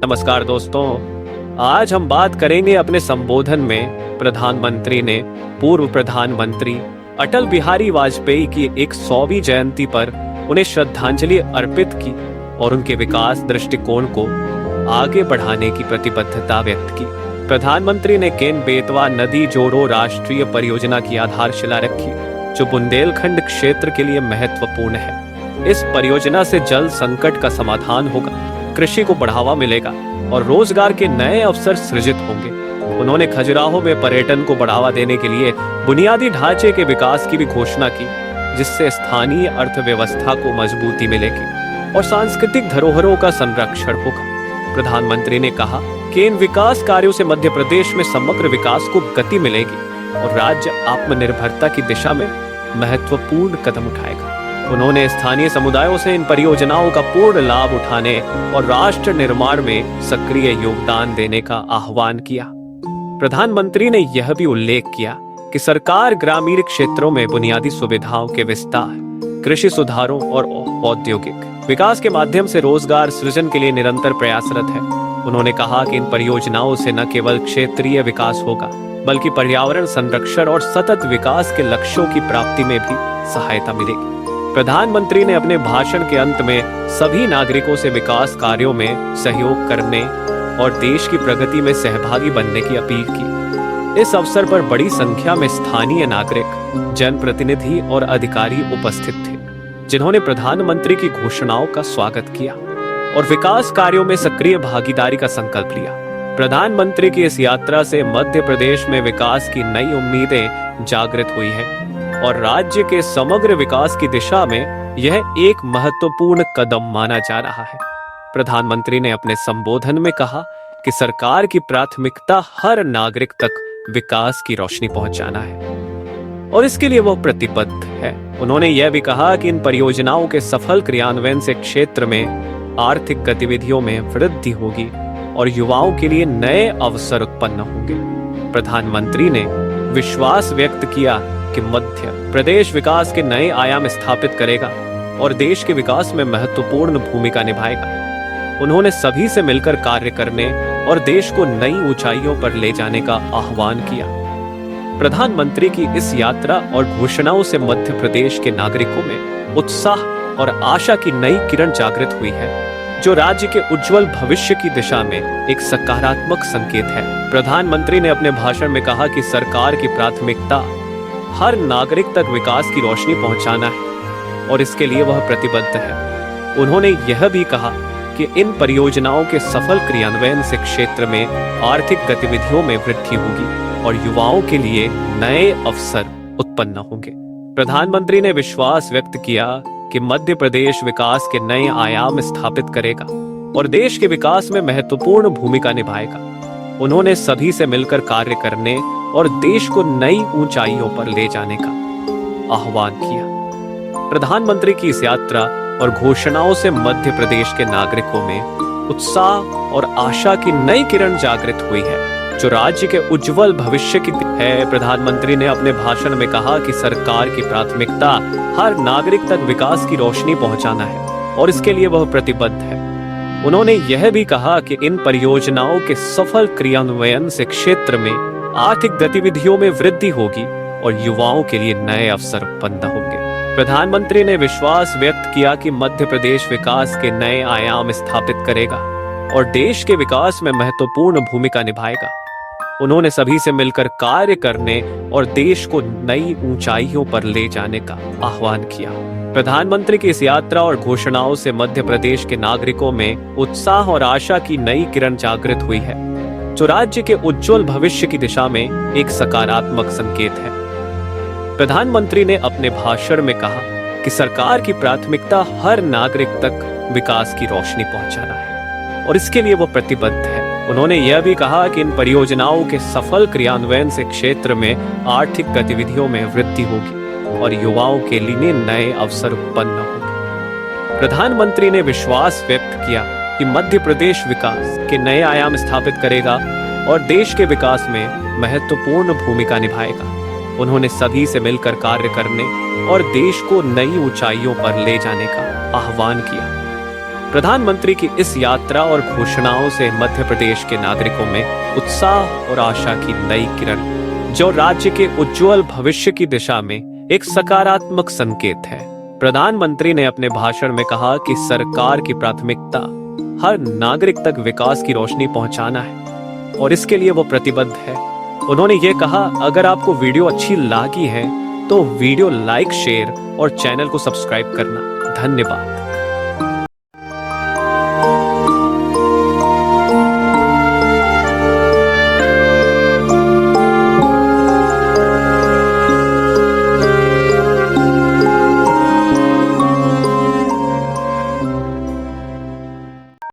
नमस्कार दोस्तों। आज हम बात करेंगे अपने संबोधन में प्रधानमंत्री ने पूर्व प्रधानमंत्री अटल बिहारी वाजपेयी की 100वीं जयंती पर उन्हें श्रद्धांजलि अर्पित की और उनके विकास दृष्टिकोण को आगे बढ़ाने की प्रतिबद्धता व्यक्त की। प्रधानमंत्री ने केन बेतवा नदी जोड़ो राष्ट्रीय परियोजना की आधारशिला रखी, जो बुंदेलखंड क्षेत्र के लिए महत्वपूर्ण है। इस परियोजना से जल संकट का समाधान होगा, कृषि को बढ़ावा मिलेगा और रोजगार के नए अवसर सृजित होंगे। उन्होंने खजुराहो में पर्यटन को बढ़ावा देने के लिए बुनियादी ढांचे के विकास की भी घोषणा की, जिससे स्थानीय अर्थव्यवस्था को मजबूती मिलेगी और सांस्कृतिक धरोहरों का संरक्षण होगा। प्रधानमंत्री ने कहा कि इन विकास कार्यों से मध्य प्रदेश में समग्र विकास को गति मिलेगी और राज्य आत्मनिर्भरता की दिशा में महत्वपूर्ण कदम उठाएगा। उन्होंने स्थानीय समुदायों से इन परियोजनाओं का पूर्ण लाभ उठाने और राष्ट्र निर्माण में सक्रिय योगदान देने का आह्वान किया। प्रधानमंत्री ने यह भी उल्लेख किया कि सरकार ग्रामीण क्षेत्रों में बुनियादी सुविधाओं के विस्तार, कृषि सुधारों और औद्योगिक विकास के माध्यम से रोजगार सृजन के लिए निरंतर प्रयासरत है। उन्होंने कहा कि इन परियोजनाओं से न केवल क्षेत्रीय विकास होगा, बल्कि पर्यावरण संरक्षण और सतत विकास के लक्ष्यों की प्राप्ति में भी सहायता मिलेगी। प्रधानमंत्री ने अपने भाषण के अंत में सभी नागरिकों से विकास कार्यों में सहयोग करने और देश की प्रगति में सहभागी बनने की अपील की। इस अवसर पर बड़ी संख्या में स्थानीय नागरिक, जनप्रतिनिधि और अधिकारी उपस्थित थे, जिन्होंने प्रधानमंत्री की घोषणाओं का स्वागत किया और विकास कार्यों में सक्रिय भागीदारी का संकल्प लिया। प्रधानमंत्री की इस यात्रा से मध्य प्रदेश में विकास की नई उम्मीदें जागृत हुई हैं और राज्य के समग्र विकास की दिशा में यह एक महत्वपूर्ण कदम माना जा रहा है। प्रधानमंत्री ने अपने संबोधन में कहा कि सरकार की प्राथमिकता हर नागरिक तक विकास की रोशनी पहुंचाना है और इसके लिए वह प्रतिबद्ध है। उन्होंने यह भी कहा कि इन परियोजनाओं के सफल क्रियान्वयन से क्षेत्र में आर्थिक गतिविधियों में वृद्धि होगी और युवाओं के लिए नए अवसर उत्पन्न होंगे। प्रधानमंत्री ने विश्वास व्यक्त किया कि मध्य प्रदेश विकास के नए आयाम स्थापित करेगा और देश के विकास में महत्वपूर्ण भूमिका निभाएगा। उन्होंने सभी से मिलकर कार्य करने और देश को नई ऊंचाइयों पर ले जाने का आह्वान किया। प्रधानमंत्री की इस यात्रा और घोषणाओं से मध्य प्रदेश के नागरिकों में उत्साह और आशा की नई किरण जागृत हुई है, जो राज्य के उज्जवल भविष्य की दिशा में एक सकारात्मक संकेत है। प्रधानमंत्री ने अपने भाषण में कहा कि सरकार की प्राथमिकता हर नागरिक तक विकास की रोशनी पहुंचाना है और इसके लिए वह प्रतिबद्ध है। उन्होंने यह भी कहा कि इन परियोजनाओं के सफल क्रियान्वयन से क्षेत्र में आर्थिक गतिविधियों में वृद्धि होगी और युवाओं के लिए नए अवसर उत्पन्न होंगे। प्रधानमंत्री ने विश्वास व्यक्त किया कि मध्य प्रदेश विकास के नए आयाम स्थापित करेगा और देश के विकास में महत्वपूर्ण भूमिका निभाएगा। उन्होंने सभी से मिलकर कार्य करने और देश को नई ऊंचाइयों पर ले जाने का आह्वान किया। प्रधानमंत्री की इस यात्रा और घोषणाओं से मध्य प्रदेश के नागरिकों में उत्साह और आशा की नई किरण जागृत हुई है, जो राज्य के उज्जवल भविष्य की है। प्रधानमंत्री ने अपने भाषण में कहा कि सरकार की प्राथमिकता हर नागरिक तक विकास की रोशनी पहुंचाना है और इसके लिए वह प्रतिबद्ध है। उन्होंने यह भी कहा कि इन परियोजनाओं के सफल क्रियान्वयन से क्षेत्र में आर्थिक गतिविधियों में वृद्धि होगी और युवाओं के लिए नए अवसर उत्पन्न होंगे। प्रधानमंत्री ने विश्वास व्यक्त किया कि मध्य प्रदेश विकास के नए आयाम स्थापित करेगा और देश के विकास में महत्वपूर्ण भूमिका निभाएगा। उन्होंने सभी से मिलकर कार्य करने और देश को नई ऊंचाइयों पर ले जाने का आह्वान किया। प्रधानमंत्री की इस यात्रा और घोषणाओं से मध्य प्रदेश के नागरिकों में उत्साह और आशा की नई किरण जागृत हुई है, जो राज्य के उज्जवल भविष्य की दिशा में एक सकारात्मक संकेत है। प्रधानमंत्री ने अपने भाषण में कहा कि सरकार की प्राथमिकता हर नागरिक तक विकास की रोशनी पहुंचाना है और इसके लिए वो प्रतिबद्ध है। उन्होंने यह भी कहा कि इन परियोजनाओं के सफल क्रियान्वयन से क्षेत्र में आर्थिक गतिविधियों में वृद्धि होगी और युवाओं के लिए नए अवसर उत्पन्न होंगे। प्रधानमंत्री ने विश्वास व्यक्त किया कि मध्य प्रदेश विकास के नए आयाम स्थापित करेगा और देश के विकास में महत्वपूर्ण भूमिका निभाएगा। उन्होंने सभी से मिलकर कार्य करने और देश को नई ऊंचाइयों पर ले जाने का आह्वान किया। प्रधानमंत्री की इस यात्रा और घोषणाओं से मध्य प्रदेश के नागरिकों में उत्साह और आशा की नई किरण, जो राज्य के उज्जवल भविष्य की दिशा में एक सकारात्मक संकेत है। प्रधानमंत्री ने अपने भाषण में कहा कि सरकार की प्राथमिकता हर नागरिक तक विकास की रोशनी पहुंचाना है और इसके लिए वो प्रतिबद्ध है। उन्होंने ये कहा, अगर आपको वीडियो अच्छी लगी है तो वीडियो लाइक, शेयर और चैनल को सब्सक्राइब करना। धन्यवाद।